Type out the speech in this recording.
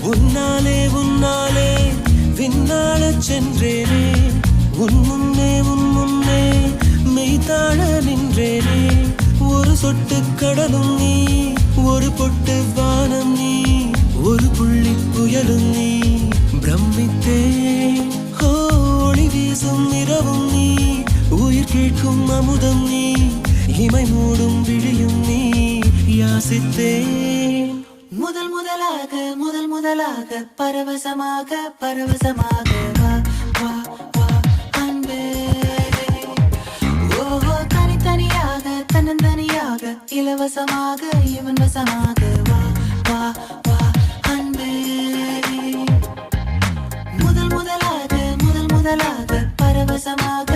உன்னாலே உன்னாலே விண்ணாளச் சென்றேனே, உன் முன்னே மெய்தாழ நின்றேனே. ஒரு சொட்டு கடலும் நீ, ஒரு பொட்டு வானம் நீ, ஒரு புள்ளி புயலும் நீ. பிரமித்தேன் ஒளி வீசும் இரவும் நீ, உயிர் கேட்கும் அமுதம் நீ, இமை மூடும் விழியும் நீ. யாசித்தேன் முதல் முதலாக பரவசமாக வா வா வா அன்பே. ஓஹோ தனித்தனியாக தன்னந்தனியாக இலவசமாக இவன் வசமாக வா வா வா அன்பே. முதல் முதலாக பரவசமாக